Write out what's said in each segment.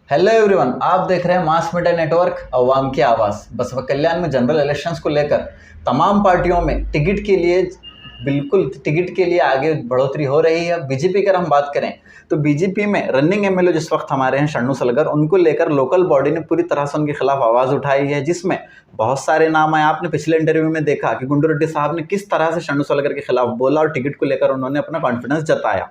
Hello everyone, आप देख रहे हैं मास मीडिया नेटवर्क अवाम की आवाज़। बसवा कल्याण में जनरल इलेक्शंस को लेकर तमाम पार्टियों में टिकट के लिए आगे बढ़ोतरी हो रही है। बीजेपी की अगर हम बात करें तो बीजेपी में रनिंग एमएलए जिस वक्त हमारे हैं शन्नू सलगर, उनको लेकर लोकल बॉडी ने पूरी तरह से उनके खिलाफ आवाज़ उठाई है, जिसमें बहुत सारे नाम आए। आपने पिछले इंटरव्यू में देखा कि गुंडू रेड्डी साहब ने किस तरह से शन्नू सलगर के खिलाफ बोला और टिकट को लेकर उन्होंने अपना कॉन्फिडेंस जताया।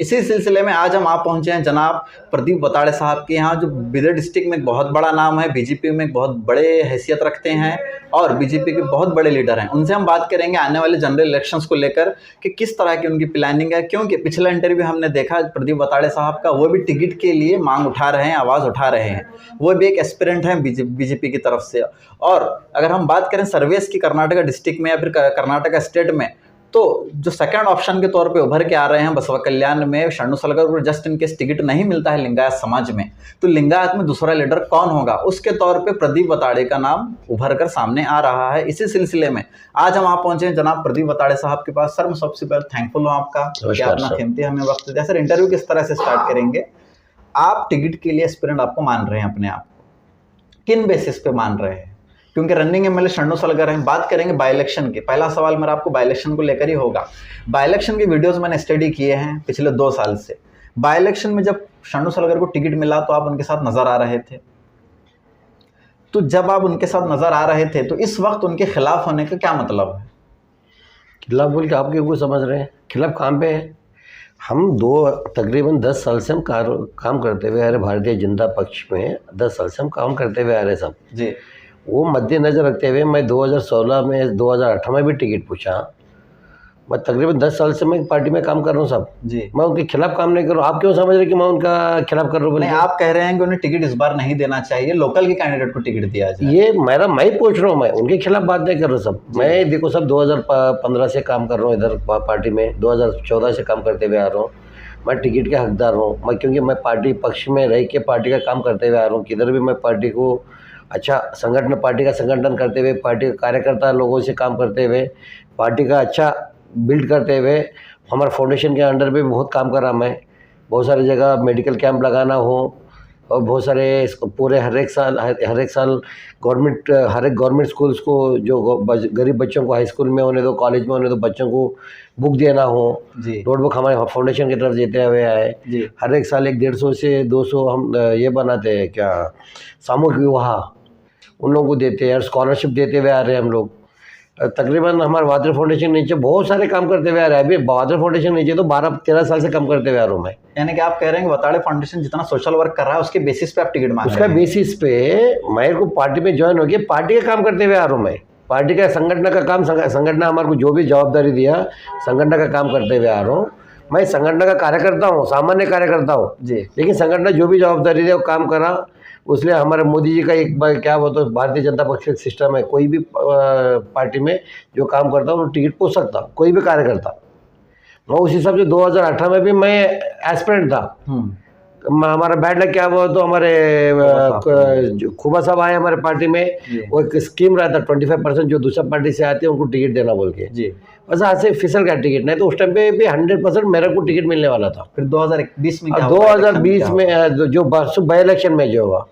इसी सिलसिले में आज हम आप पहुंचे हैं जनाब प्रदीप बताड़े साहब के यहाँ, जो बिदर डिस्ट्रिक्ट में एक बहुत बड़ा नाम है, बीजेपी में एक बहुत बड़े हैसियत रखते हैं और बीजेपी के बहुत बड़े लीडर हैं। उनसे हम बात करेंगे आने वाले जनरल इलेक्शंस को लेकर कि किस तरह की उनकी प्लानिंग है, क्योंकि पिछला इंटरव्यू हमने देखा प्रदीप बताड़े साहब का, वो भी टिकट के लिए मांग उठा रहे हैं, आवाज़ उठा रहे हैं। वो भी एक एस्पिरेंट हैं बीजेपी की तरफ से। और अगर हम बात करें सर्विस की कर्नाटका डिस्ट्रिक्ट में या फिर कर्नाटका स्टेट में, तो जो सेकंड ऑप्शन के तौर पे उभर के आ रहे हैं बसवा कल्याण में शन्नू सलगर को जस्ट इन केस टिकट नहीं मिलता है लिंगायत समाज में, तो लिंगायत में दूसरा लीडर कौन होगा, उसके तौर पे प्रदीप बताड़े का नाम उभर कर सामने आ रहा है। इसी सिलसिले में आज हम आप पहुंचे हैं जनाब प्रदीप बताड़े साहब के पास। सर, मैं सबसे पहले थैंकफुल हूँ आपका कि अपना कीमती हमें वक्त दिया। सर, इंटरव्यू किस तरह से स्टार्ट करेंगे? आप टिकट के लिए एस्पिरेंट आपको मान रहे हैं, अपने आप किन बेसिस पे मान रहे हैं? क्योंकि रनिंग एमएलए शन्नू सलगर हैं। बात करेंगे बाई इलेक्शन के। पहला सवाल मेरा आपको बाई इलेक्शन को लेकर ही होगा। बाई इलेक्शन के वीडियोस मैंने स्टडी किए हैं पिछले 2 साल से। बाई इलेक्शन में जब शन्नू सलगर को टिकट मिला तो आप उनके साथ नजर आ रहे थे, तो जब आप उनके साथ नजर आ रहे थे तो इस वक्त उनके खिलाफ होने का क्या मतलब है? खिलाफ बोल के आप क्यों को समझ रहे हैं? खिलाफ काम पे है। हम तकरीबन 10 साल से हम काम करते हुए आ रहे भारतीय जनता पक्ष में। 10 साल से हम काम करते हुए आ रहे सब जी। वो मद्देनज़र रखते हुए मैं 2016 में 2018 में भी टिकट पूछा। मैं तकरीबन 10 साल से मैं पार्टी में काम कर रहा हूँ सब जी। मैं उनके खिलाफ काम नहीं कर रहा हूँ। आप क्यों समझ रहे कि मैं उनका खिलाफ कर रहा हूँ? नहीं, आप कह रहे हैं कि उन्हें टिकट इस बार नहीं देना चाहिए, लोकल के कैंडिडेट को टिकट दिया जाए। ये मैं पूछ रहा हूँ, मैं उनके खिलाफ बात नहीं कर रहा सब। मैं देखो सब 2015 से काम कर रहा हूँ इधर पार्टी में, 2014 से काम करते हुए आ रहा हूँ। मैं टिकट के हकदार हूँ मैं, क्योंकि मैं पार्टी पक्ष में रह के पार्टी का काम करते हुए आ रहा हूँ। किधर भी मैं पार्टी को अच्छा पार्टी का संगठन करते हुए, पार्टी के कार्यकर्ता लोगों से काम करते हुए, पार्टी का अच्छा बिल्ड करते हुए, हमारे फाउंडेशन के अंडर भी बहुत काम कर रहा मैं। बहुत सारी जगह मेडिकल कैंप लगाना हो और बहुत सारे पूरे हर एक साल गवर्नमेंट हर एक गवर्नमेंट स्कूल्स को जो गरीब बच्चों को हाई स्कूल में होने दो, कॉलेज में होने दो, बच्चों को बुक देना हो जी। नोटबुक हमारे फाउंडेशन की तरफ देते हुए आए। हर एक साल 150 से 200 हम ये बनाते हैं क्या सामूहिक विवाह उन लोगों को देते हैं और स्कॉलरशिप देते हुए आ रहे हैं हम लोग। तकरीबन हमारे बहादुर फाउंडेशन नीचे बहुत सारे काम करते हुए आ रहे हैं। अभी बहादुर फाउंडेशन नीचे तो 12-13 साल से काम करते हुए आ रहा हूँ मैं। यानी कि आप कह रहे हैं कि बताड़े फाउंडेशन जितना सोशल वर्क कर रहा है उसके बेसिस पे आप टिकट मांग रहे हैं? उसका बेसिस पे मेरे को पार्टी में ज्वाइन हो गया, पार्टी का काम करते हुए आ रहा हूँ मैं। पार्टी का संगठन का काम, संगठन हमारे को जो भी जवाबदारी दिया संगठन का काम करते हुए आ रहा हूँ मैं। संगठन का कार्यकर्ता हूँ, सामान्य कार्यकर्ता हूँ जी, लेकिन संगठन जो भी जवाबदारी दिया वो काम करा। उसलिए हमारे मोदी जी का एक क्या बोलते हैं, भारतीय जनता पक्ष का सिस्टम है, कोई भी पार्टी में जो काम करता हूँ वो टिकट पूछ सकता, कोई भी कार्यकर्ता। मैं उस हिसाब से 2018 में भी मैं एस्पिरेंट था। हमारा बैड लक क्या हुआ, तो हमारे खुबा साहब आए हमारे पार्टी में। वो एक स्कीम रहा था 25% जो दूसरा पार्टी से आते हैं उनको टिकट देना बोल के जी। बस आज से फिसल गया टिकट, नहीं तो उस टाइम पे भी 100% मेरे को टिकट मिलने वाला था। फिर 2021 में 2020 में जो बाई इलेक्शन में जो हुआ,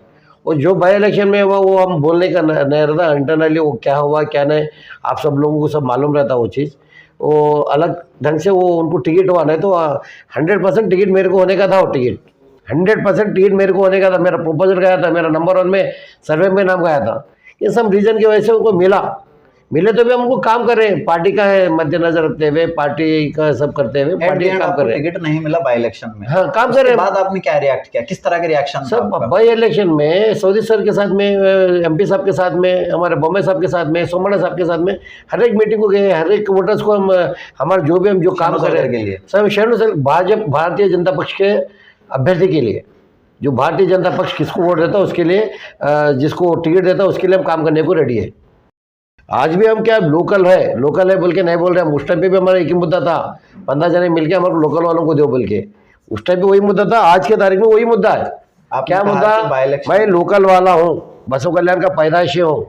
वो जो बाई इलेक्शन में हुआ वो हम बोलने का नहीं रहता। इंटरनली वो क्या हुआ क्या नहीं आप सब लोगों को सब मालूम रहता वो चीज़। वो अलग ढंग से वो उनको टिकट हुआ, नहीं तो 100% टिकट मेरे को होने का था। वो टिकट 100% टिकट मेरे को होने का था। मेरा प्रपोजल गया था, मेरा नंबर 1 में सर्वे में नाम गया था। ये सब रीज़न की वजह से उनको मिले तो भी हमको काम कर रहे हैं, पार्टी का है मद्देनजर रखते हुए, पार्टी का सब करते हुए पार्टी का काम कर रहे हैं। टिकट नहीं मिला बाई इलेक्शन में, हाँ काम कर रहे हैं। बाद आपने क्या रिएक्ट किया, किस तरह के रिएक्शन? सब बाई इलेक्शन में सऊदी सर के साथ में, एमपी साहब के साथ में, हमारे बॉम्बे साहब के साथ में, सोमनाथ साहब के साथ में हर एक मीटिंग को गए, हर एक वोटर्स को हम हमारे जो भी हम जो काम कर रहे हैं सब शहरों से भारतीय जनता पक्ष के अभ्यर्थी के लिए, जो भारतीय जनता पक्ष किसको वोट देता है उसके लिए, जिसको टिकट देता है उसके लिए हम काम करने को रेडी है। आज भी हम क्या लोकल है बोल के नहीं बोल रहे हम। उस टाइम पे भी हमारा एक ही मुद्दा था, 15 जने मिलके हमारे लोकल वालों को दो बोल के, उस टाइम पे वही मुद्दा था। आज के तारीख में वही मुद्दा है। क्या मुद्दा? मैं लोकल वाला हूँ, बसवा कल्याण का पैदाइशी हूँ।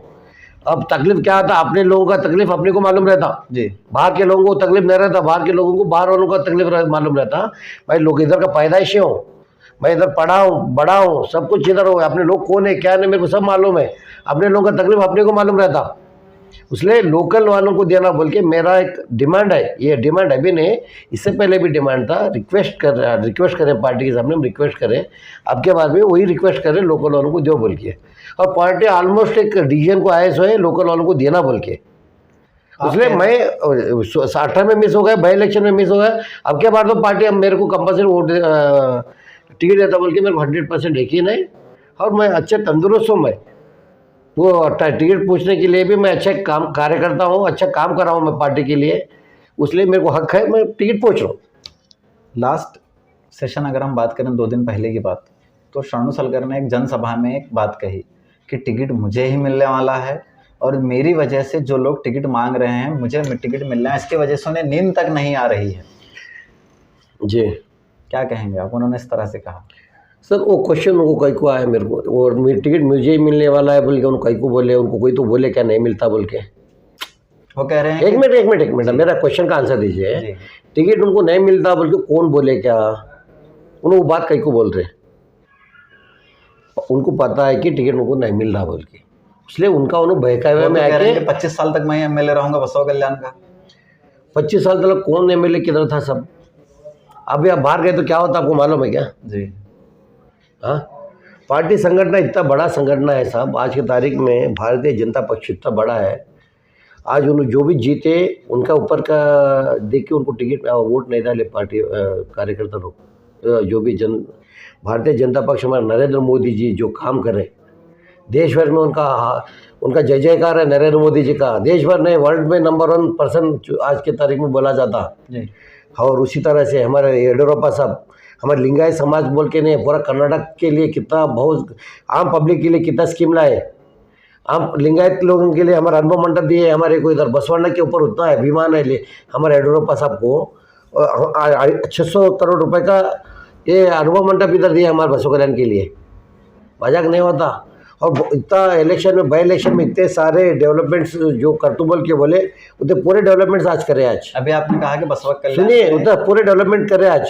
अब तकलीफ क्या था, अपने लोगों का तकलीफ अपने को मालूम रहता जी, बाहर के लोगों को तकलीफ नहीं रहता, बाहर के लोगों को बाहर वालों का तकलीफ मालूम रहता। भाई लोग इधर का पैदाइशी हूँ, मैं इधर पढ़ा हूँ बड़ा हूँ, सब कुछ इधर हो, अपने लोग कौन है क्या नहीं मेरे को सब मालूम है, अपने लोगों का तकलीफ अपने को मालूम रहता, इसलिए लोकल वालों को देना बोल के मेरा एक डिमांड है। ये डिमांड अभी नहीं, इससे पहले भी डिमांड था। रिक्वेस्ट करें पार्टी के सामने, हम रिक्वेस्ट करें, अब के बाद में वही रिक्वेस्ट करें लोकल वालों को दो बोल के, और पार्टी ऑलमोस्ट एक डिसीजन को आए सो है लोकल वालों को देना बोल के, इसलिए मैं 18 में मिस हो गया, बाई इलेक्शन में मिस हो गया, अब के बाद तो पार्टी अब मेरे को कंपल्सरी वोट टिकट देता बोल के मेरे को 100% यकीन है, और मैं अच्छे तंदुरुस्त हूँ। मैं वो टिकट पूछने के लिए भी मैं अच्छा काम कार्य करता हूँ, अच्छा काम कर रहा हूँ मैं पार्टी के लिए, इसलिए मेरे को हक है, मैं टिकट पूछ रहा हूँ। लास्ट सेशन अगर हम बात करें 2 दिन पहले की बात, तो शरणु सलगर ने एक जनसभा में एक बात कही कि टिकट मुझे ही मिलने वाला है, और मेरी वजह से जो लोग टिकट मांग रहे हैं मुझे टिकट मिलना है, इसकी वजह से उन्हें नींद तक नहीं आ रही है। जी क्या कहेंगे आप? उन्होंने इस तरह से कहा। सर वो क्वेश्चन उनको कई को आया मेरे को, और मेरी टिकट मुझे ही मिलने वाला है बोल के उनको कई को बोले, उनको कोई तो बोले क्या नहीं मिलता बोल के। वो कह रहे हैं एक मिनट मेरा क्वेश्चन का आंसर दीजिए। टिकट उनको नहीं मिलता बोल के कौन बोले क्या, उन्होंने वो बात कई को बोल रहे, उनको पता है कि टिकट उनको नहीं मिल रहा बोल के, इसलिए उनका उन्होंने बहकाए हुए में आके 25 साल तक मैं एमएलए रहूंगा बसवा कल्याण का। 25 साल तक कौन एमएलए किधर था सब, अभी आप बाहर गए तो क्या होता आपको मालूम है क्या? जी हाँ, पार्टी संगठन इतना बड़ा संगठन है साहब, आज की तारीख में भारतीय जनता पक्ष इतना बड़ा है, आज उन जो भी जीते उनका ऊपर का देख के उनको टिकट वोट नहीं डाले पार्टी कार्यकर्ता लोग, जो भी भारतीय जनता पक्ष हमारे नरेंद्र मोदी जी जो काम करें, देश भर में उनका जय जयकार है नरेंद्र मोदी जी का, देश भर में वर्ल्ड में नंबर 1 पर्सन आज की तारीख में बोला जाता जी। और उसी तरह से हमारे येडियुरप्पा साहब हमारे लिंगायत समाज बोल के नहीं, पूरा कर्नाटक के लिए कितना बहुत आम पब्लिक के लिए कितना स्कीम लाए, आम लिंगायत लोगों के लिए हमारा अनुभव मंडप दिए, हमारे को इधर बसवाड़ा के ऊपर उतना अभिमान है हमारे येडियुरप्पा साहब को 600 करोड़ रुपए का ये अनुभव मंडप इधर दिया हमारे बसवा कल्याण के लिए, मजाक नहीं होता। और इतना इलेक्शन में बाई इलेक्शन में इतने सारे डेवलपमेंट्स जो करतू बोल के बोले उतने पूरे डेवलपमेंट्स आज करे। आज अभी आपने कहा कि बसवा कल्याण सुनिए उतना पूरे डेवलपमेंट करे, आज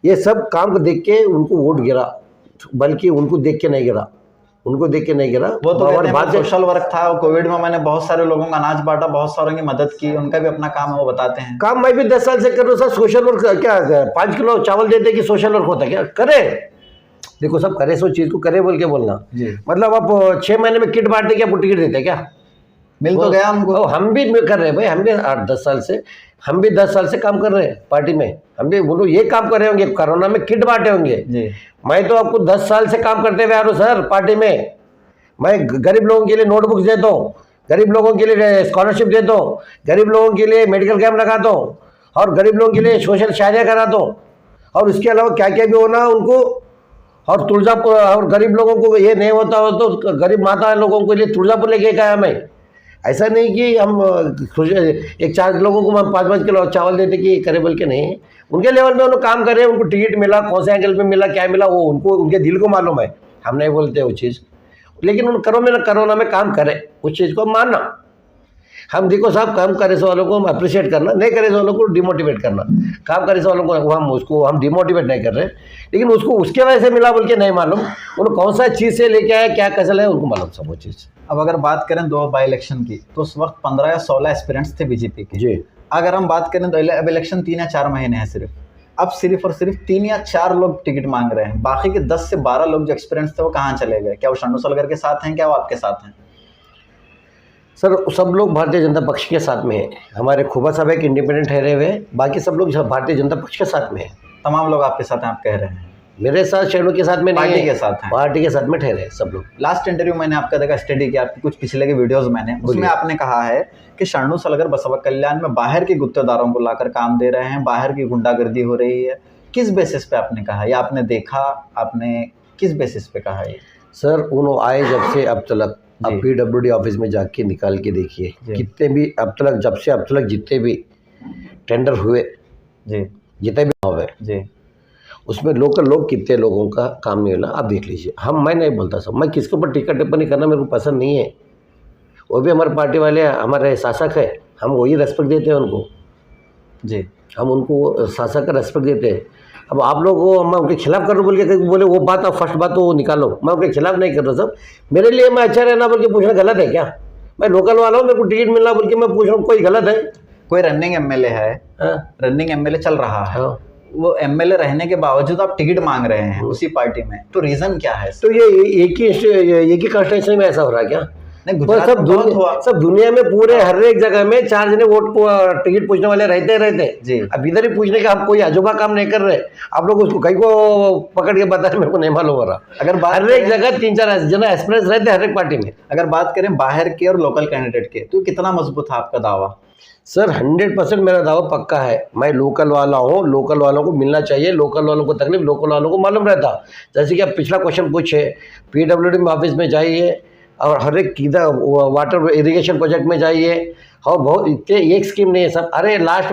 ये सब काम को देख के उनको वोट गिरा, बल्कि उनको देख के नहीं गिरा, उनको देख के नहीं गिरा। वो तो बात सोशल वर्क था, कोविड में मैंने बहुत सारे लोगों का अनाज बांटा, बहुत सारों की मदद की, उनका भी अपना काम है, वो बताते हैं। काम मैं भी 10 साल से कर रहा हूँ सर, सोशल वर्क क्या 5 किलो चावल देते कि सोशल वर्क होता है क्या? करे, देखो सब करे सो चीज़ को करे बोल के बोलना, मतलब आप 6 महीने में किट बांटते क्या आपको टिकट देते क्या? मिल तो गया हमको। हम भी कर रहे हैं भाई, हम भी 8-10 साल से, हम भी 10 साल से काम कर रहे हैं पार्टी में, हम भी बोलो ये काम कर रहे होंगे, कोरोना में किट बांटे होंगे। मैं तो आपको 10 साल से काम करते हुए आ रहा हूँ सर पार्टी में। मैं गरीब लोगों के लिए नोटबुक्स देता हूँ, गरीब लोगों के लिए स्कॉलरशिप देता हूँ, गरीब लोगों के लिए मेडिकल कैंप लगाता हूँ, और गरीब लोगों के लिए सोशल शादियाँ कराता हूँ, और उसके अलावा क्या क्या भी होना उनको, और तुलजापुर, और गरीब लोगों को ये नहीं होता हो तो गरीब माता लोगों के लिए तुलजापुर लेके गया मैं। ऐसा नहीं कि हम एक 4 लोगों को हम 5-5 किलो चावल देते कि करे बोल के नहीं, उनके लेवल में उन्होंने काम करे, उनको टिकट मिला, कौन से एंगल पे मिला, क्या मिला, वो उनको उनके दिल को मालूम है, हम नहीं बोलते वो चीज़, लेकिन उन कोरोना में काम करे उस चीज़ को मानना। हम देखो साहब काम करे से वालों को हम अप्रिशिएट करना, नहीं करे से वालों को डिमोटिवेट करना, काम करे से वालों को हम डिमोटिवेट नहीं कर रहे, लेकिन उसको उसके वजह से मिला बोल के नहीं मालूम, उन्होंने कौन सा चीज़ से लेके आया, क्या कसल है, उनको मालूम सब वो चीज़। अब अगर बात करें 2 बाई इलेक्शन की, तो उस वक्त 15 या 16 एस्पिरेंट्स थे बीजेपी के जी। अगर हम बात करें तो अब इलेक्शन 3 या 4 महीने हैं सिर्फ, अब सिर्फ और सिर्फ 3 या 4 लोग टिकट मांग रहे हैं, बाकी के 10 से 12 लोग जो एक्सपीरियंस थे वो कहाँ चले गए? क्या वो शरणु सलगर के साथ हैं, क्या वो आपके साथ हैं? सर सब लोग भारतीय जनता पक्ष के साथ में है, हमारे खोबा साहब एक इंडिपेंडेंट ठहरे हुए, बाकी सब लोग भारतीय जनता पक्ष के साथ में है। तमाम लोग आपके साथ हैं, आप कह रहे हैं? मेरे साथ शरणु के साथ में नहीं, पार्टी के साथ हैं, पार्टी के साथ में ठहरे सब लोग। लास्ट इंटरव्यू मैंने आपका देखा, स्टडी किया आपकी कुछ पिछले के वीडियोस मैंने, उसमें आपने कहा है कि शरणु सलगर बसवा कल्याण में बाहर के गुत्तेदारों को लाकर काम दे रहे हैं, बाहर की गुंडागर्दी हो रही है। किस बेसिस पे आपने कहा, या आपने देखा, आपने किस बेसिस पे कहा ये? सर उन्होंने आए जब से अब तक, अब PWD ऑफिस में जाके निकाल के देखिए कितने भी अब तक, जब से अब तक जितने भी टेंडर हुए जी, जितने भी हुए जी, उसमें लोकल लोग कितने लोगों का काम नहीं मिला, आप देख लीजिए। मैं नहीं बोलता सब, मैं किसके ऊपर टिक्का टिप्पणी करना मेरे को पसंद नहीं है, वो भी हमारे पार्टी वाले हमारे शासक है, हम वही रेस्पेक्ट देते हैं उनको जी, हम उनको शासक का रेस्पेक्ट देते हैं। अब आप लोग को मैं उनके खिलाफ कर रहा हूँ बोल के बोले वो बात, अब फर्स्ट बात तो वो निकालो, मैं उनके खिलाफ नहीं कर रहा सब। मेरे लिए मैं अच्छा रहना बोल के पूछना गलत है क्या? मैं लोकल वाला हूँ, मेरे को टिकट मिलना बोल के मैं पूछ रहा हूँ, कोई गलत है? कोई रनिंग एमएलए है, रनिंग एमएलए चल रहा है, वो एमएलए रहने के बावजूद आप टिकट मांग रहे हैं उसी पार्टी में, तो रीजन क्या है? तो ये एक ही कॉन्स्टिट्यूंसी में ऐसा हो रहा है क्या? नहीं, गुजरात में बहुत हुआ। सब दुनिया में पूरे हर एक जगह में 4 जने वोट टिकट पूछने वाले रहते जी। अब इधर ही पूछने का हम कोई अजूबा काम नहीं कर रहे। आप लोग उसको कहीं को पकड़ के बता रहे, मेरे को नहीं मालूम हो रहा। अगर हर एक जगह 3-4 जना एक्सपीरियंस रहते हर एक पार्टी में। अगर बात करें बाहर के और लोकल कैंडिडेट के, तो कितना मजबूत है आपका दावा? सर 100% मेरा दावा पक्का है। मैं लोकल वाला हूँ, लोकल वालों को मिलना चाहिए, लोकल वालों को तकलीफ लोकल वालों को मालूम रहता। जैसे कि आप पिछला क्वेश्चन पूछे, PWD में ऑफिस में जाइए और हर एक किधर वाटर इरिगेशन प्रोजेक्ट में जाइए, और बहुत इतने एक स्कीम नहीं है सब। अरे लास्ट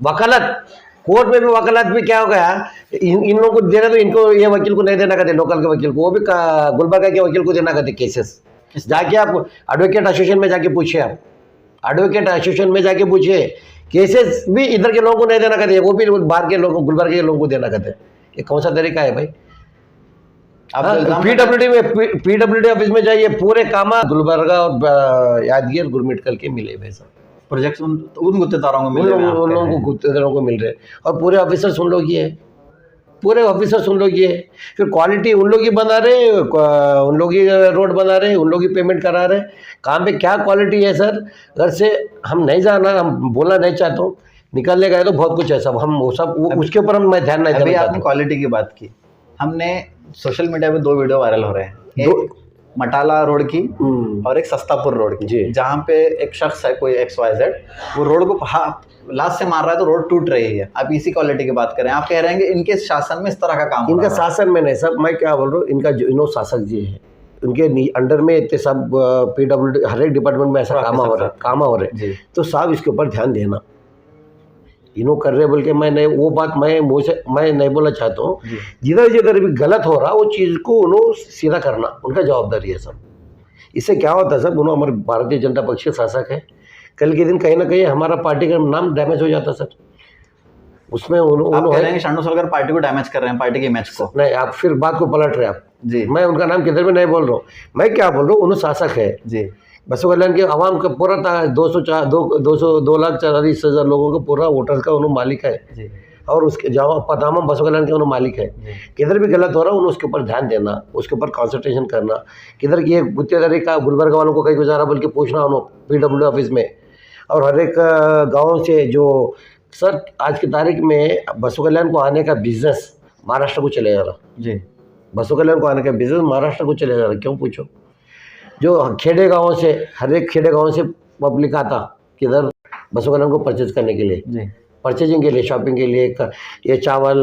वकालत, कोर्ट में भी वकालत भी क्या हो गया, इन लोगों को देना तो इनको ये वकील को नहीं देना कहते, लोकल के वकील को, वो भी गुलबर्गा के वकील को देना कहते केसेस। जाके आप एडवोकेट एसोसिएशन में जाके पूछिए, आप एडवोकेट एसोसिएशन में जाके पूछिए, केसेस भी इधर के लोगों को नहीं देना कहते, वो भी बाहर के लोगों, गुलबर्गा के लोगों को देना कहते। ये कौन सा तरीका है भाई? PWD ऑफिस में जाइए, पूरे काम गुलबर्गा और यादगीर गुरमिटकल के मिले हुए सब प्रोजेक्ट उन गुत्तेदारों को मिल रहे हैं, उन लोगों को गुत्तेदारों को मिल रहे हैं। और पूरे ऑफिसर सुन लोग ये, पूरे ऑफिसर सुन लोग ये, फिर क्वालिटी उन लोग ही बना रहे, उन लोग ही रोड बना रहे, उन लोग ही पेमेंट करा रहे। काम पे क्या क्वालिटी है सर? घर से हम नहीं जाना, हम बोलना नहीं चाहता हूँ, निकलने गए तो बहुत कुछ है सब, हम वो सब उसके ऊपर हम मैं ध्यान नहीं देना। आपने क्वालिटी की बात की, हमने सोशल मीडिया पे 2 वीडियो वायरल हो रहे हैं, एक मटाला रोड की और एक सस्तापुर रोड की, जहाँ पे एक शख्स है कोई XYZ, वो रोड को लाश से मार रहा है तो रोड टूट रही है। आप इसी क्वालिटी की बात करें, आप कह रहे हैं कि इनके शासन में इस तरह का काम इनका शासन में नहीं सब, मैं क्या बोल रहा हूँ, इनका जो इनो शासक जी है, उनके अंडर में इतने सब PWD हर एक डिपार्टमेंट में ऐसा काम हो रहे, तो साहब इसके ऊपर ध्यान देना। इनो कर रहे बोल के मैं नहीं, वो बात मैं मुँह से मैं नहीं बोलना चाहता हूँ। जिधर जिधर भी गलत हो रहा वो चीज़ को उन्होंने सीधा करना उनका जवाबदारी है सब। इससे क्या होता है सर, उन्होंने हमारे भारतीय जनता पक्ष के शासक है, कल के दिन कहीं ना कहीं हमारा पार्टी का नाम डैमेज हो जाता सर। उसमें उन्होंने शानू सरकार पार्टी को डैमेज कर रहे हैं, पार्टी के इमेज को। नहीं, आप फिर बात को पलट रहे आप जी। मैं उनका नाम किधर भी नहीं बोल रहा हूँ, मैं क्या बोल रहा हूँ, उन्होंने शासक है जी। बसपा कल्याण के आवाम का पूरा 2,40,000 लोगों का पूरा वोटर्स का उन्होंने मालिक है जी। और उसके जहाँ तमाम बसपा कल्याण के उन्होंने मालिक है। किधर भी गलत हो रहा है उन्हें उसके ऊपर ध्यान देना, उसके ऊपर कॉन्सेंट्रेशन करना। किधर की एक गुत्तेदारी का गुलबर्गा वालों को कहीं गुजारा बोल के पूछना उन्होंने PWD ऑफिस में, और हर एक गाँव से जो सर आज की तारीख में बसपा कल्याण को आने का बिजनेस महाराष्ट्र को चले जा रहा जी। बसपा कल्याण को आने का बिजनेस महाराष्ट्र को चले जा रहा, क्यों पूछो? जो खेड़े गाँव से, हर एक खेड़े गाँव से पब्लिक आता किधर बसपा कल्याण को परचेज करने के लिए जी, परचेजिंग के लिए, शॉपिंग के लिए, ये चावल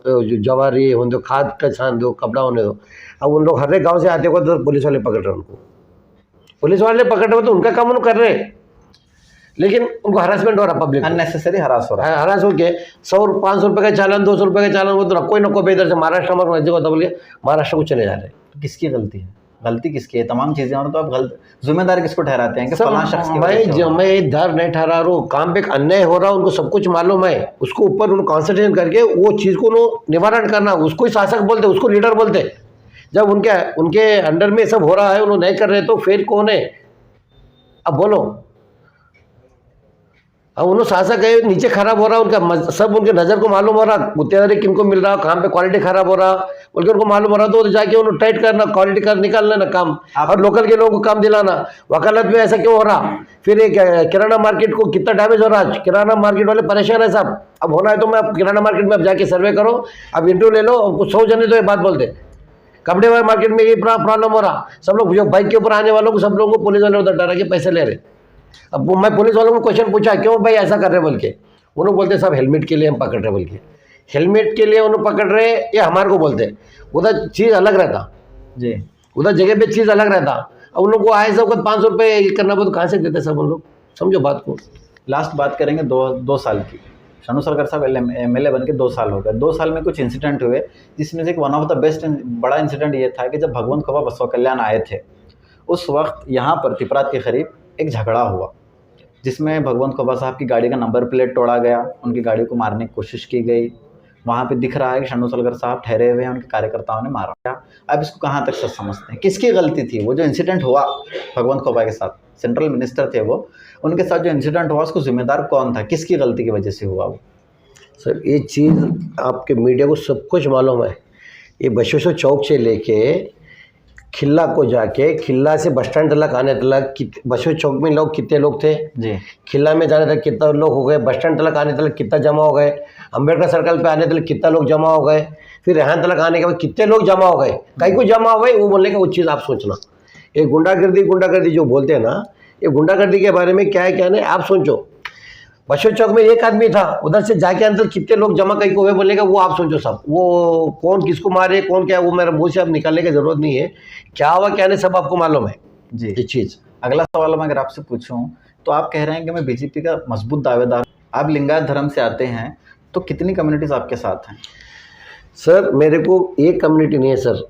जो जवारी होने दो, खाद का छान दो, कपड़ा होने दो। अब उन लोग हर एक गाँव से आते हो तो पुलिस वाले पकड़ रहे उनको, पुलिस वाले पकड़ रहे हो तो उनका काम उन्होंने कर रहे, लेकिन उनको हरासमेंट हो रहा, पब्लिक अननेसेसरी हरास हो रहा है। हरास हो के 100-500 रुपये का चालान, 200 रुपये का चालान, वो तो कोई ना कोई इधर से महाराष्ट्र में होता बोलिए महाराष्ट्र को चले जा रहे। तो किसकी गलती है? गलती किसकी है? तमाम चीजें, और तो आप गलत जिम्मेदार किसको ठहराते हैं कि फलां शख्स की वजह से? मैं डर नहीं ठहरा रहा हूँ, काम पे एक अन्याय हो रहा है, उनको सब कुछ मालूम है, उसको ऊपर उनको कॉन्सेंट्रेशन करके वो चीज़ को निवारण करना, उसको ही शासक बोलते, उसको लीडर बोलते। जब उनके अंडर में सब हो रहा है, उन्होंने नहीं कर रहे तो फिर कौन है? अब बोलो। अब उन्होंने शासक है, नीचे खराब हो रहा है उनका, सब उनके नज़र को मालूम हो रहा, गुत्तेदारी किनको मिल रहा, काम पे क्वालिटी खराब हो रहा बोल के उनको मालूम हो रहा, तो जाके उन्होंने टाइट करना, क्वालिटी कर निकालना ना काम, और लोकल के लोगों को काम दिलाना। वकालत में ऐसा क्यों हो रहा? फिर एक किराना मार्केट को कितना डैमेज हो रहा, किराना मार्केट वाले परेशान है साहब। अब होना है तो मैं किराना मार्केट में अब जाके सर्वे करो, अब इंटरव्यू ले लो, कुछ 100 जने तो ये बात बोलते, कपड़े वाले मार्केट में ये प्रॉब्लम हो रहा, सब लोग जो बाइक के ऊपर आने वालों को सब लोगों को पुलिस वाले उधर डरा के पैसे ले रहे। अब मैं पुलिस वालों को क्वेश्चन पूछा, क्यों भाई ऐसा कर रहे बोल के, उन्होंने बोलते सब हेलमेट के लिए हम पकड़ रहे बोल के, हेलमेट के लिए उन्होंने पकड़ रहे, ये हमारे को बोलते, उधर चीज़ अलग रहता जी, उधर जगह पे चीज़ अलग रहता। अब उन लोग को आए सब 500 रुपये करना पड़े तो कहाँ से देते सब उन लोग, समझो बात को। लास्ट बात करेंगे 2 साल की। शानू सरकार साहब MLA बन के 2 साल हो गए। 2 साल में कुछ इंसिडेंट हुए, जिसमें से एक वन ऑफ द बेस्ट बड़ा इंसिडेंट ये था कि जब भगवंत खोबा बसवा कल्याण आए थे, उस वक्त यहाँ पर तिपरात के करीब एक झगड़ा हुआ, जिसमें भगवंत खोबा साहब की गाड़ी का नंबर प्लेट तोड़ा गया, उनकी गाड़ी को मारने की कोशिश की गई, वहाँ पे दिख रहा है कि शन्नू सलगर साहब ठहरे हुए हैं, उनके कार्यकर्ताओं ने मारा। अब इसको कहाँ तक सच समझते हैं? किसकी गलती थी? वो जो इंसिडेंट हुआ भगवंत खोबा के साथ, सेंट्रल मिनिस्टर थे वो, उनके साथ जो इंसिडेंट हुआ उसको जिम्मेदार कौन था? किसकी गलती की वजह से हुआ वो? सर ये चीज़ आपके मीडिया को सब कुछ मालूम है। ये बसवेश्वर चौक से लेके खिल्ला को जाके, खिल्ला से बस स्टैंड तक आने तक बसवेश्वर चौक में लोग कितने लोग थे जी, खिल्ला में जाने तक कितना लोग हो गए, बस स्टैंड तक आने तक कितना जमा हो गए, अम्बेडकर सर्कल पे आने तक कितना लोग जमा हो गए, फिर यहाँ तक आने के बाद कितने लोग जमा हो गए, कहीं को जमा हो गए, वो बोलने का वो चीज़ आप सोचना। ये गुंडागर्दी जो बोलते हैं ना, ये गुंडागर्दी के बारे में क्या है क्या नहीं आप सोचो। बसवेश्वर चौक में एक आदमी था, उधर से जाके अंदर कितने लोग जमा कहीं को हुए बोलने का वो आप सोचो सब। वो कौन किसको मारे कौन क्या, वो मेरा मुँह से अब निकालने की जरूरत नहीं है, क्या हुआ क्या नहीं सब आपको मालूम है जी। ये चीज़। अगला सवाल मैं अगर आपसे पूछूं तो आप कह रहे हैं कि मैं बीजेपी का मजबूत दावेदार। आप लिंगायत धर्म से आते हैं, तो कितनी कम्युनिटीज आपके साथ हैं? सर मेरे को एक कम्युनिटी नहीं है सर,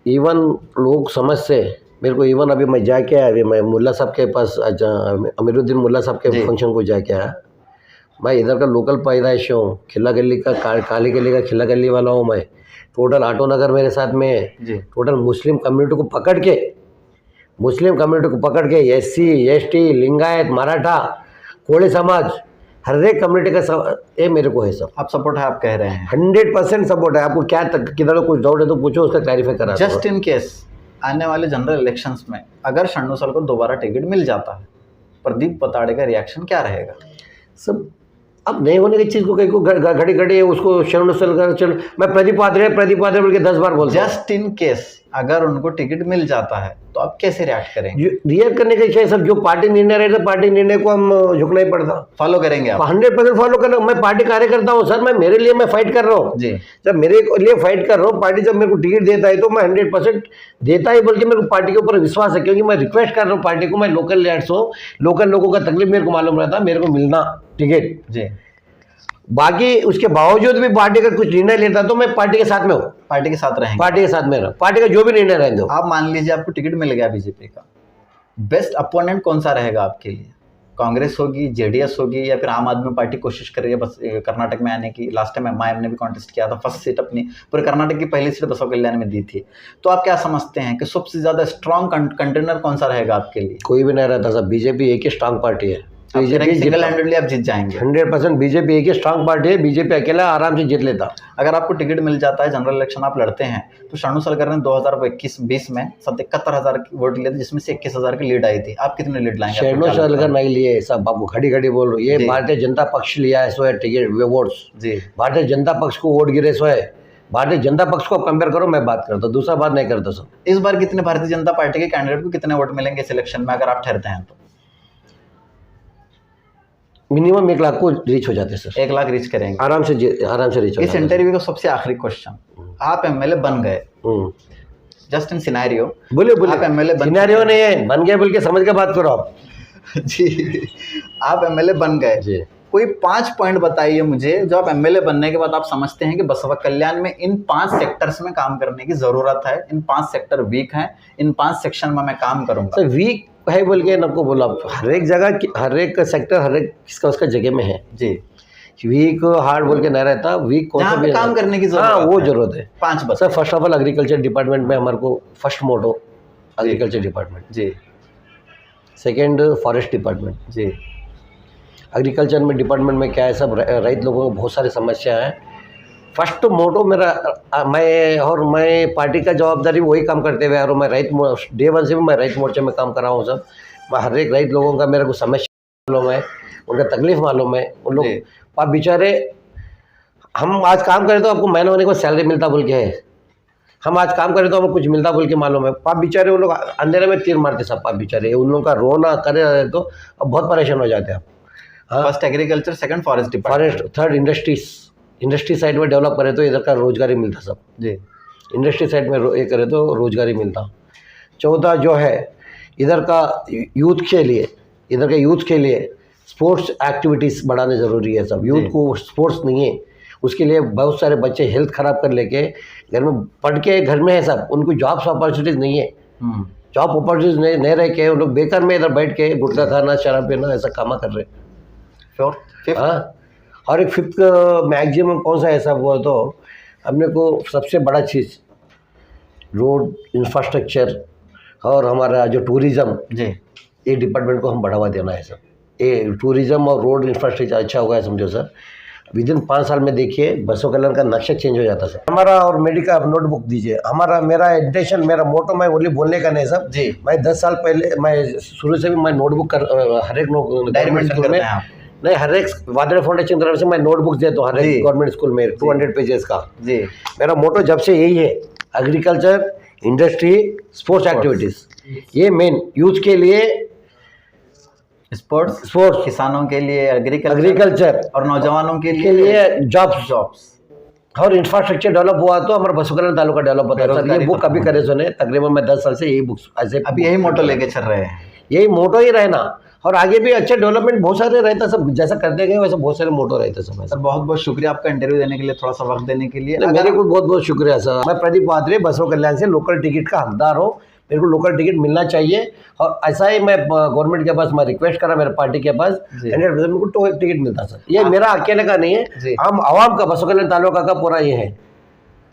इवन लोग समझ से मेरे को, इवन अभी मैं जाके आया, अभी मैं मुल्ला साहब के पास, अमीरुद्दीन मुल्ला साहब के फंक्शन को जाके आया। मैं इधर का लोकल पैदाइश हूँ, खिला गली का, काली गली का खिला गली वाला हूँ मैं। टोटल ऑटो नगर मेरे साथ में है। टोटल मुस्लिम कम्युनिटी को पकड़ के SC ST लिंगायत मराठा कोड़ी समाज हर एक कम्युनिटी का ये मेरे को है सब। आप सपोर्ट है, आप कह रहे हैं 100% सपोर्ट है। आपको क्या किधर कुछ डाउट है तो पूछो, उसका क्लैरिफाई करा। जस्ट इन केस आने वाले जनरल इलेक्शंस में अगर शन्नू सलगर को दोबारा टिकट मिल जाता है, प्रदीप पताड़े का रिएक्शन क्या रहेगा? सब अब नहीं होने की चीज़ को कहीं को घड़ी घड़ी उसको शन्नू सलगर चल, मैं प्रदीप पादरे बोल के 10 बार बोलता हूं। जस्ट इन केस अगर उनको टिकट मिल जाता है तो आप कैसे रिएक्ट करेंगे? रिएक्ट करने का चाहिए सब, जो पार्टी निर्णय रहे तो पार्टी निर्णय को हम झुकना ही पड़ता। फॉलो करेंगे आप? 100% फॉलो कर रहा हूँ। मैं पार्टी कार्यकर्ता हूँ सर, मैं मेरे लिए मैं फाइट कर रहा हूँ जी। जब मेरे लिए फाइट कर रहा हूँ, पार्टी जब मेरे को टिकट देता है तो मैं 100% देता ही, बल्कि मेरे को पार्टी के ऊपर विश्वास है, क्योंकि मैं रिक्वेस्ट कर रहा हूँ पार्टी को। मैं लोकल लीडर्स हूँ, लोकल लोगों का तकलीफ मेरे को मालूम रहता, मेरे को मिलना टिकट जी। बाकी उसके बावजूद भी पार्टी का कुछ निर्णय लेता तो मैं पार्टी के साथ में हूँ, पार्टी के साथ रहेंगे? पार्टी के साथ में रहूँ, पार्टी का जो भी निर्णय रहेंगे। आप मान लीजिए आपको टिकट मिल गया बीजेपी का, बेस्ट अपोनेंट कौन सा रहेगा आपके लिए? कांग्रेस होगी, जेडीएस होगी, या फिर आम आदमी पार्टी कोशिश कर रही है बस कर्नाटक में आने की? लास्ट टाइम MIM ने भी कॉन्टेस्ट किया था, फर्स्ट सीट अपनी पूरे कर्नाटक की पहली सीट बसव कल्याण में दी थी। तो आप क्या समझते हैं कि सबसे ज्यादा स्ट्रॉन्ग कंटेनर कौन सा रहेगा आपके लिए? कोई भी नहीं रहता सब, बीजेपी एक ही स्ट्रांग पार्टी है। सिंगल हैंडेडली आप जीत जाएंगे? 100% बीजेपी एक ही स्ट्रांग पार्टी है, बीजेपी अकेला आराम से जीत लेता। अगर आपको टिकट मिल जाता है, जनरल इलेक्शन आप लड़ते हैं, तो शन्नू सलगर ने 2021-20 में 71,000 वोट लिए थे, जिसमें से 21,000 की लीड आई थी। आप कितने लीड लाएंगे? शन्नू सलगर नहीं लिए सब, आपको घड़ी बोल रहे हो, ये भारतीय जनता पक्ष लिया है, सो है टिकट वोट्स जी। भारतीय जनता पक्ष को वोट गिरे, सो है भारतीय जनता पक्ष को कंपेयर करो, मैं बात करता हूँ, दूसरा बात नहीं करता सब। इस बार कितने भारतीय जनता पार्टी के कैंडिडेट को कितने वोट मिलेंगे इस इलेक्शन में अगर आप ठहरते हैं तो? मिनिमम 1 लाख को रीच हो जाते हैं सर। 1 लाख रीच करेंगे आराम से रीच हो। इस इंटरव्यू का सबसे आखिरी क्वेश्चन, आप MLA बन गए, जस्ट इन सिनेरियो, बोले आप MLA सिनेरियो नहीं है, बन गए बोल के समझ के बात करो आप जी। आप MLA बन गए जी, कोई 5 पॉइंट बताइए मुझे जो आप MLA बनने के बाद आप समझते हैं कि बसवा कल्याण में इन 5 सेक्टर्स में काम करने की जरूरत है, इन 5 सेक्टर वीक हैं, इन 5 सेक्शन में मैं काम करूंगा। तो वीक है बोल के नको बोला, हर एक जगह हर एक सेक्टर हर एक किसका उसका जगह में है जी। वीक हार्ड बोल के नहीं रहता, वीक कौन सा भी काम करने की जरूरत है। हाँ वो जरूरत है। 5 बस sir, first of all agriculture department में हमारे को फर्स्ट मोटो एग्रीकल्चर डिपार्टमेंट जी, सेकेंड फॉरेस्ट डिपार्टमेंट जी। एग्रीकल्चर में डिपार्टमेंट में क्या है, सब रईत लोगों को बहुत सारी समस्या है। फर्स्ट मोटो मेरा मैं पार्टी का जवाबदारी वही काम करते हुए आ रहा हूँ। मैं रईत डे 1 से भी मैं रईत मोर्चे में काम कर रहा हूँ सब। मैं हर एक रईत लोगों का मेरे को समस्या मालूम है, उनका तकलीफ मालूम है। उन लोग आप बेचारे, हम आज काम करें तो आपको महीने होने के बाद सैलरी मिलता बोल के है, हम आज काम करें तो हमें कुछ मिलता बोल के मालूम है। पाप बेचारे उन लोग अंधेरे में तीर मारते सब, पाप बेचारे उन लोगों का रोना करे तो अब बहुत परेशान हो जाते हैं आप। हाँ, first agriculture, second forest department, third industry side में डेवलप करे तो इधर का रोजगारी मिलता सब जी। इंडस्ट्री साइड में ये करे तो रोजगारी मिलता। चौथा जो है इधर का यूथ के लिए स्पोर्ट्स एक्टिविटीज़ बढ़ाने ज़रूरी है सब। यूथ को स्पोर्ट्स नहीं है, उसके लिए बहुत सारे बच्चे हेल्थ ख़राब कर लेके घर में पढ़ के घर में है सब, उनको जॉब्स अपॉर्चुनिटीज़ नहीं है। जॉब अपॉर्चुनिटीज नहीं रह के उन लोग बेकार में इधर बैठ के गुटखा खाना, शराब पीना, ऐसा कामा कर रहे। हाँ, और एक फिफ्थ मैक्सिमम कौन सा ऐसा हुआ तो हमने को सबसे बड़ा चीज़ रोड इंफ्रास्ट्रक्चर और हमारा जो टूरिज़्म, जी ये डिपार्टमेंट को हम बढ़ावा देना है सर। ये टूरिज़्म और रोड इंफ्रास्ट्रक्चर अच्छा होगा समझो सर। विदिन 5 साल में देखिए बसों कल्याण का नक्शा चेंज हो जाता सर। हमारा और मेडिकल नोटबुक दीजिए। मेरा इंटेंशन, मेरा मोटो मैं ओनली बोलने का नहीं सर जी। मैं 10 साल पहले, मैं शुरू से भी मैं नोटबुक हर एक गवर्नमेंट स्कूल में, नहीं हर एक वादड़ा फाउंडेशन तरफ से मैं नोटबुक देता हूँ हर एक गवर्नमेंट स्कूल में 200 पेजेस का। जी मेरा मोटो जब से यही है, एग्रीकल्चर, इंडस्ट्री, स्पोर्ट्स एक्टिविटीज़, ये मेन यूथ के लिए, स्पोर्ट्स किसानों के लिए एग्रीकल्चर और नौजवानों के लिए जॉब्स और इंफ्रास्ट्रक्चर डेवलप हुआ तो हमारा बसों कल्याण तालुका डेवलप होता है सर। ये बुक कभी करे सुने, तकरीबन मैं 10 साल से यही बुक्स ऐसे अब यही मोटो लेके चल रहे हैं। यही मोटो ही रहना और आगे भी अच्छे डेवलपमेंट बहुत सारे रहता सब, जैसा करते गए वैसे बहुत सारे मोटो रहते सब। सर बहुत बहुत शुक्रिया आपका इंटरव्यू देने के लिए, थोड़ा सा वक्त देने के लिए। मेरे को बहुत बहुत शुक्रिया सर। मैं प्रदीप वाद्रे बसों कल्याण से लोकल टिकट का हकदार हूँ। मेरे को लोकल टिकट मिलना चाहिए और ऐसा ही मैं गवर्नमेंट के पास मैं रिक्वेस्ट करा, मेरे पार्टी के पास 100% मेरे को टिकट मिलता सर। ये मेरा अकेले का नहीं है, हम आवाम का, बसों कल्याण तालुका का पूरा ये है।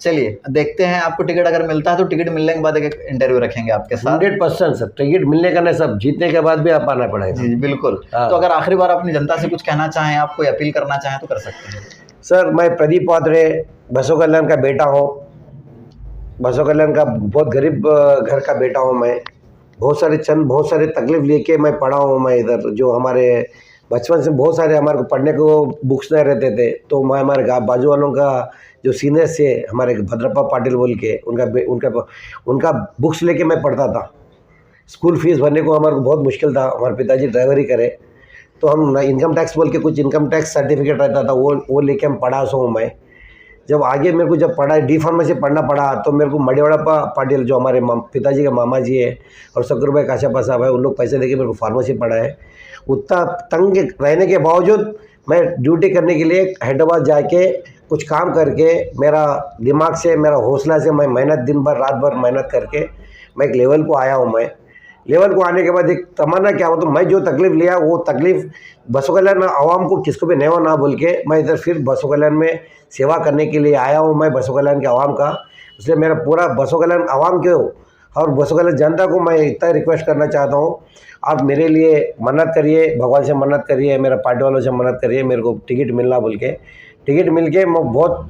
चलिए देखते हैं आपको टिकट अगर मिलता है तो टिकट मिलने के बाद एक इंटरव्यू रखेंगे आपके साथ। 100% सर, टिकट मिलने का नहीं, सब जीतने के बाद भी आप आना पड़ेगा। जी बिल्कुल। तो अगर आखिरी बार अपनी जनता से कुछ कहना चाहें, आप कोई अपील करना चाहें तो कर सकते हैं। सर मैं प्रदीप वाद्रे बसों कल्याण का बेटा हूँ, बसों कल्याण का बहुत गरीब घर का बेटा हूँ मैं। बहुत सारे तकलीफ लेके मैं पढ़ा हूँ मैं इधर। जो हमारे बचपन से बहुत सारे हमारे को पढ़ने को बुक्स नहीं रहते थे, तो मैं हमारे बाजू वालों का जो सीनियर्स थे हमारे भद्रप्पा पाटिल बोल के, उनका बुक्स लेके मैं पढ़ता था। स्कूल फीस भरने को हमारे को बहुत मुश्किल था, हमारे पिताजी ड्राइवरी करे तो हम इनकम टैक्स बोल के कुछ इनकम टैक्स सर्टिफिकेट रहता था, वो लेके हम पढ़ा सो मैं। जब आगे मेरे को जब पढ़ा डी फार्मेसी पढ़ना पड़ा तो मेरे को मड़ियाड़प्पा पाटिल जो हमारे पिताजी के मामा जी है और शक्कर भाई काशापा साहब है, उन लोग पैसे देके मेरे को फार्मेसी पढ़ा है। उतना तंग रहने के बावजूद मैं ड्यूटी करने के लिए हैदराबाद जाके कुछ काम करके मेरा दिमाग से, मेरा हौसला से मैं मेहनत, दिन भर रात भर मेहनत करके मैं एक लेवल को आया हूँ। मैं लेवल को आने के बाद एक तमन्ना क्या हो, तो मैं जो तकलीफ़ लिया वो तकलीफ़ बसों कल्याण में आवाम को किसको भी नहीं हो ना बोल के मैं इधर फिर बसों कल्याण में सेवा करने के लिए आया हूँ मैं, बसों कल्याण के आवाम का। इसलिए मेरा पूरा बसों कल्याण आवाम के और बसों कल्याण जनता को मैं इतना रिक्वेस्ट करना चाहता हूँ, आप मेरे लिए मन्नत करिए, भगवान से मन्नत करिए, मेरा पार्टी वालों से मन्नत करिए, मेरे को टिकट मिलना बोल के। टिकट मिल के मैं बहुत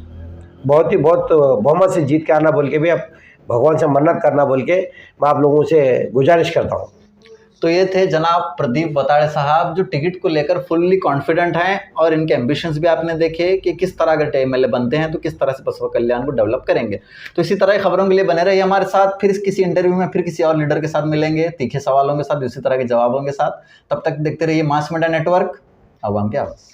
बहुमत से जीत के आना बोल के भी आप भगवान से मन्नत करना बोल के मैं आप लोगों से गुजारिश करता हूँ। तो ये थे जनाब प्रदीप बताड़े साहब, जो टिकट को लेकर फुल्ली कॉन्फिडेंट हैं और इनके एम्बिशंस भी आपने देखे कि किस तरह अगर एमएलए बनते हैं तो किस तरह से बसवा कल्याण को डेवलप करेंगे। तो इसी तरह की खबरों के लिए बने रहिए हमारे साथ। फिर किसी इंटरव्यू में फिर किसी और लीडर के साथ मिलेंगे, तीखे सवालों के साथ, इसी तरह के जवाबों के साथ। तब तक देखते रहिए मास मीडिया नेटवर्क, आवाम की आवाज़।